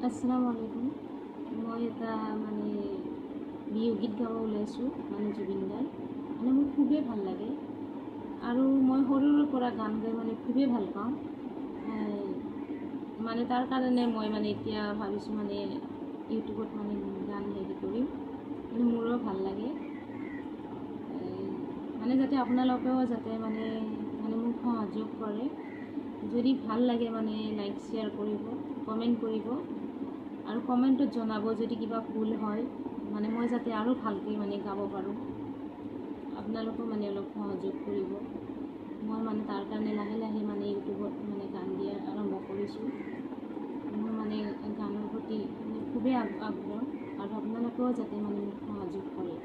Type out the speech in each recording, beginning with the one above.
আসসালামু আলাইকুম। মই এটা বিহু গীত গাব ওলাইছোঁ জুবিন দাৰ মোৰ খুবেই ভাল লাগে আৰু মই সৰুৰে পৰা গান গাই খুবেই ভাল পাওঁ। তাৰ কাৰণে মই এতিয়া ভাবিছোঁ ইউটিউবত গান হেৰি কৰিম। মোৰো ভাল লাগে যাতে আপোনালোকেও যাতে মোক সহযোগ কৰে। যদি ভাল লাগে লাইক শ্বেয়াৰ কৰিব, কমেণ্ট কৰিব আৰু কমেণ্টত জনাব যদি কিবা ভুল হয় মই যাতে আৰু ভালকৈ গাব পাৰোঁ। আপোনালোকেও অলপ সহযোগ কৰিব। মই তাৰ কাৰণে লাহে লাহে ইউটিউবত গান দিয়া আৰম্ভ কৰিছোঁ। মোৰ গানৰ প্ৰতি খুবেই আগ্ৰহ আৰু আপোনালোকেও যাতে মোক সহযোগ কৰে।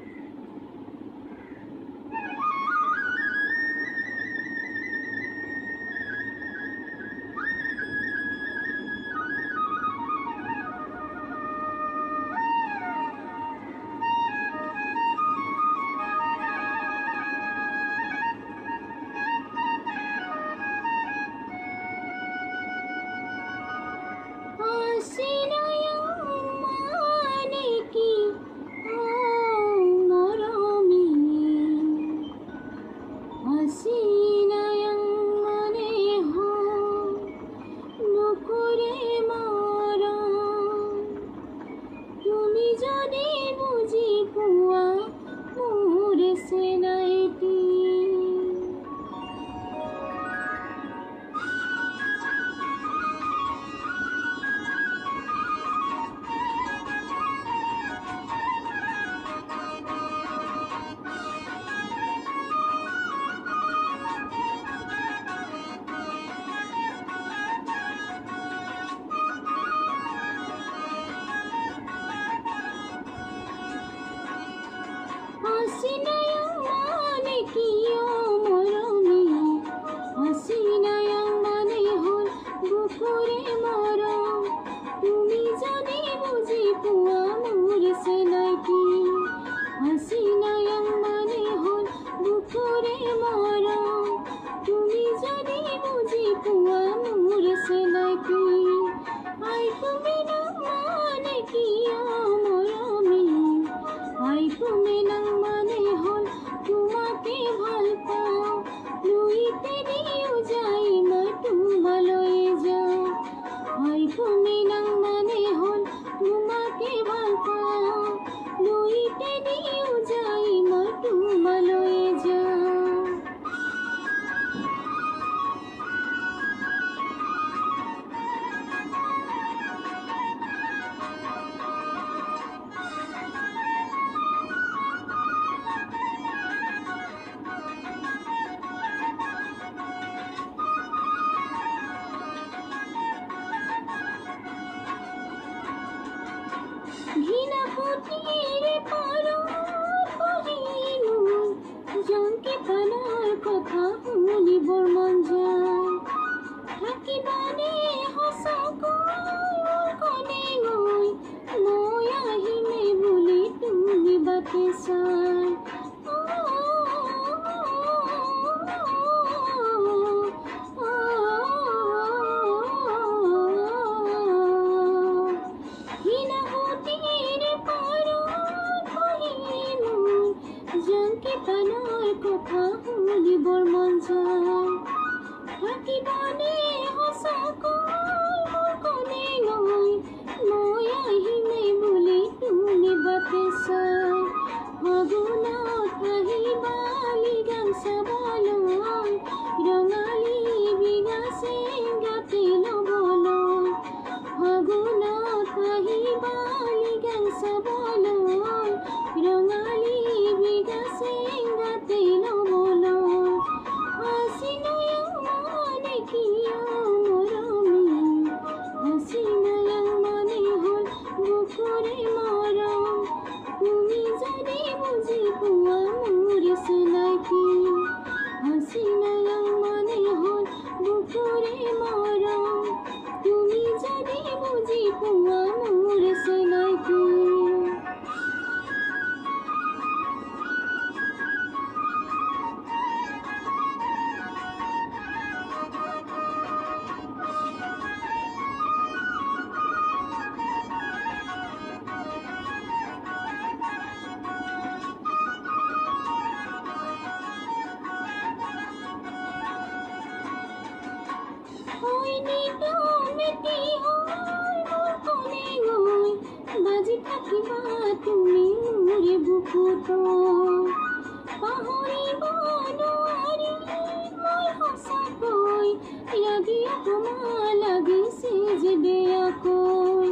তুমি যদি বুঝি পোৱা মোৰ চেনাইটি Hasinayang manikiyo moroni, hasinayang manihol bukure morom. Tumi jodi buji puwa mur senaiti, hasinayang manihol bukure morom. Tumi jodi buji puwa mur senaiti, ai tumi na manikiyo moromi, ai tumi na তোমাকে ভাল পাওঁ লুইতে দিও যাই মই তোমালৈ যাওঁ হয় তুমি নাং হল তোমাকে ভাল পাওঁ লুইতে দিও যাই মই তোমালৈ যাওঁ ঘৃণা পুতিৰে পাৰত বহিনো জংকি প্ৰাণৰ কথা শুনিবৰ মন যায় থাকিবানে সঁচাকৈ কণে গৈ মই আহিমে বুলি তুমি বাটে চাই তই পাহৰিব নোৱাৰি মই সঁচাকৈ লাগি অকমান লাগিছে যে বেয়াকৈ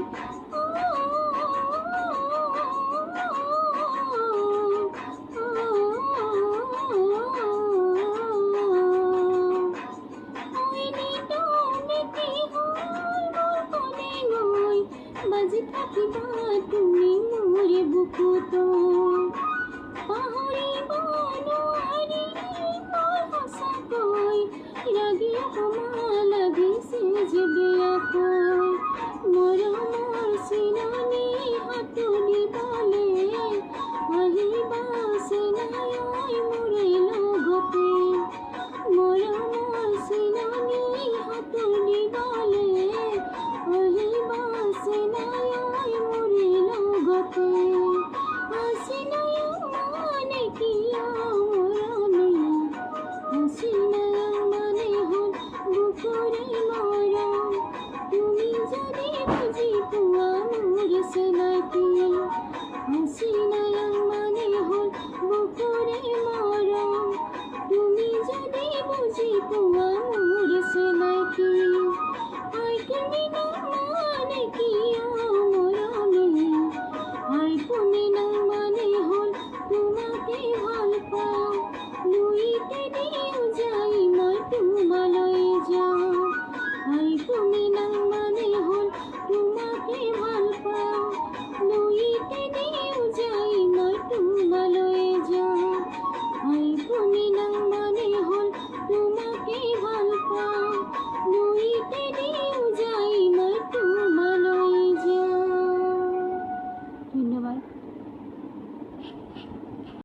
বাজি থাকিবা তুমি মোৰ বুকুত